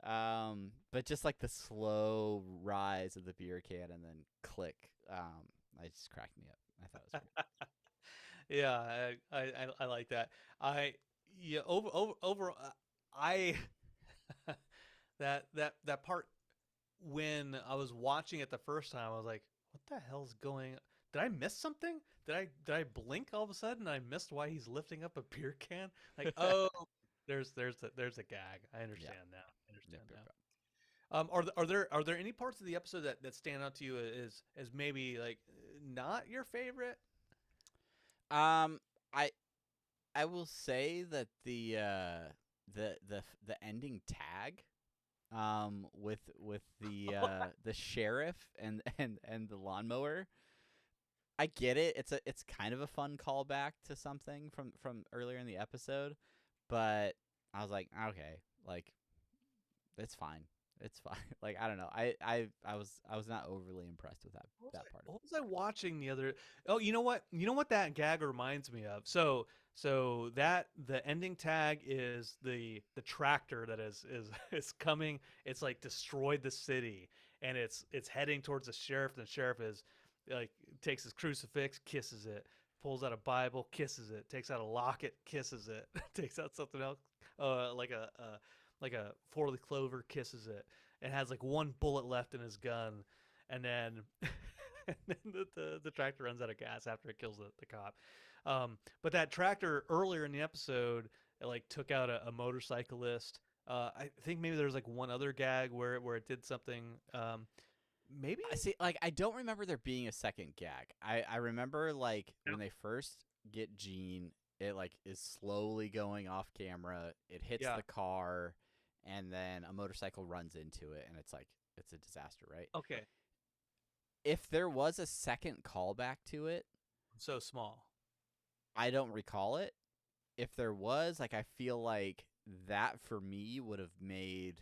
But just like the slow rise of the beer can and then click, it just cracked me up. I thought it was great. Yeah, I like that. That part when I was watching it the first time, I was like, "What the hell's going? Did I miss something? Did I blink all of a sudden? I missed why he's lifting up a beer can? Like, oh, there's a gag. I understand now. I understand now. Are there any parts of the episode that stand out to you as maybe like not your favorite? I will say that the ending tag, with the sheriff and the lawnmower, I get it. It's kind of a fun callback to something from earlier in the episode, but I was like, okay, like it's fine. It's fine. Like, I don't know. I was not overly impressed with that part. What was I watching the other? Oh, you know what? You know what that gag reminds me of? So that the ending tag is the tractor that is coming. It's like destroyed the city, and it's heading towards the sheriff. And the sheriff is like takes his crucifix, kisses it, pulls out a Bible, kisses it, takes out a locket, kisses it, takes out something else, like a 4-leaf clover, kisses it, and has like one bullet left in his gun, and then the tractor runs out of gas after it kills the cop. But that tractor earlier in the episode, it like took out a motorcyclist. I think maybe there's like one other gag where it did something. Maybe I see. Like, I don't remember there being a second gag. I remember like when they first get Gene, it like is slowly going off camera. It hits the car, and then a motorcycle runs into it, and it's a disaster, right? Okay. If there was a second callback to it, so small, I don't recall it. If there was, like, I feel like that for me would have made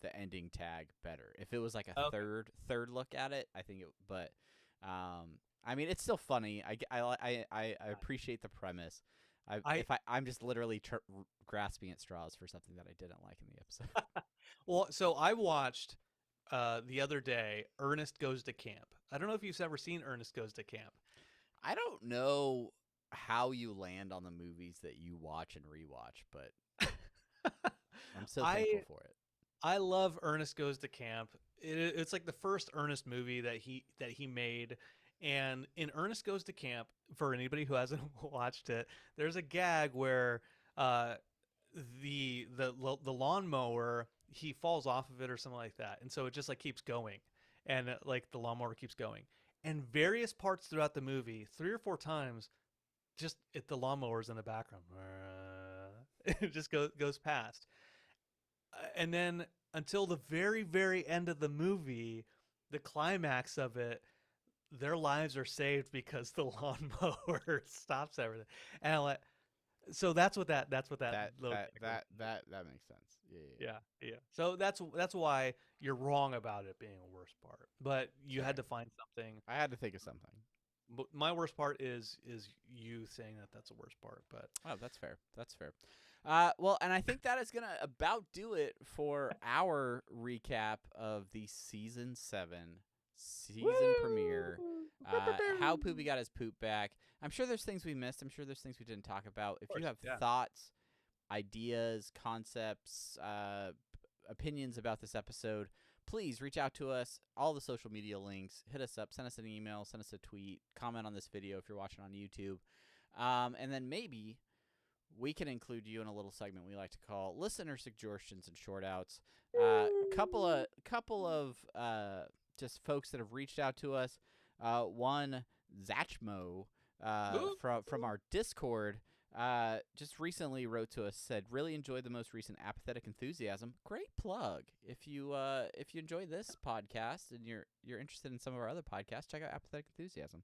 the ending tag better. If it was like a third look at it, I think it. But I mean, it's still funny. I appreciate the premise. I'm just literally grasping at straws for something that I didn't like in the episode. Well, so I watched the other day Ernest Goes to Camp. I don't know if you've ever seen Ernest Goes to Camp. I don't know how you land on the movies that you watch and rewatch, but I'm so thankful for it. I love Ernest Goes to Camp. It's like the first Ernest movie that he made. And in Ernest Goes to Camp, for anybody who hasn't watched it, there's a gag where the lawnmower, he falls off of it or something like that, and so it just like keeps going, and like the lawnmower keeps going, and various parts throughout the movie, 3 or 4 times, just the lawnmower's in the background, it just goes past, and then until the very, very end of the movie, the climax of it, their lives are saved because the lawnmower stops everything. And so that's what that makes sense. Yeah. So that's why you're wrong about it being a worst part. But you had to find something. I had to think of something. But my worst part is you saying that's the worst part. But that's fair. That's fair. Well, and I think that is gonna about do it for our recap of the season 7 premiere. How Poopy got his poop back. I'm sure there's things we missed. I'm sure there's things we didn't talk about. If you have thoughts, ideas, concepts, opinions about this episode, please reach out to us. All the social media links. Hit us up. Send us an email. Send us a tweet. Comment on this video if you're watching on YouTube. And then maybe we can include you in a little segment we like to call listener suggestions and short outs. Couple of just folks that have reached out to us. One, Zachmo, from our Discord, just recently wrote to us, said, really enjoyed the most recent Apathetic Enthusiasm. Great plug. If you enjoy this podcast and you're interested in some of our other podcasts, check out Apathetic Enthusiasm.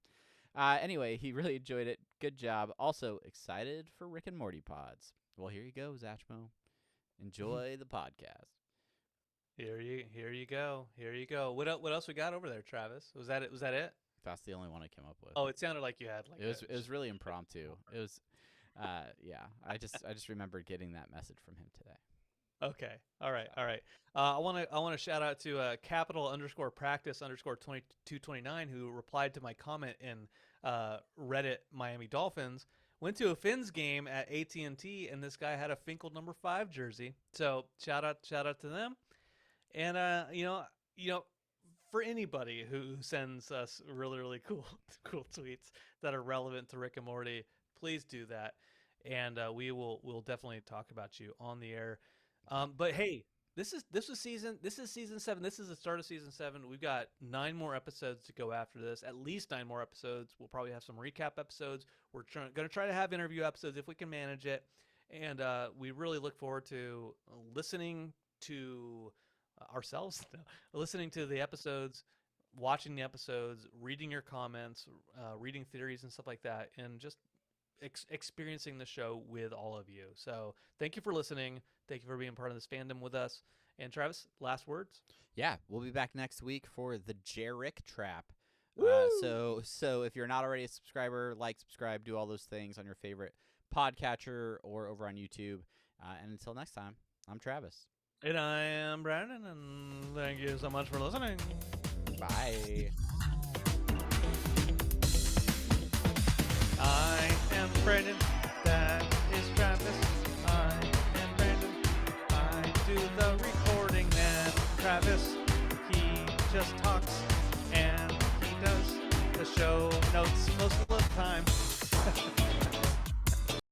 Anyway, he really enjoyed it. Good job. Also excited for Rick and Morty pods. Well, here you go, Zachmo. Enjoy the podcast. Here you go. What else we got over there, Travis? Was that it? That's the only one I came up with. Oh, it sounded like you had like it was really impromptu. It was I just remembered getting that message from him today. Okay. All right. I want to shout out to capital_practice_2229 who replied to my comment in Reddit Miami Dolphins. Went to a Fins game at AT&T, and this guy had a Finkel number 5 jersey. So shout out to them. And for anybody who sends us really, really cool tweets that are relevant to Rick and Morty, please do that, and we'll definitely talk about you on the air. But hey, this is season 7. This is the start of season 7. We've got 9 more episodes to go after this. At least 9 more episodes. We'll probably have some recap episodes. We're going to try to have interview episodes if we can manage it, and we really look forward to listening to ourselves, listening to the episodes, watching the episodes, reading your comments, reading theories and stuff like that, and just experiencing the show with all of you. So thank you for listening. Thank you for being part of this fandom with us. And Travis, last words? Yeah, we'll be back next week for the Jarek Trap. So if you're not already a subscriber, subscribe, do all those things on your favorite podcatcher or over on YouTube. And until next time, I'm Travis. And I am Brandon, and thank you so much for listening. Bye. I am Brandon. That is Travis. I am Brandon. I do the recording, and Travis, he just talks, and he does the show notes most of the time.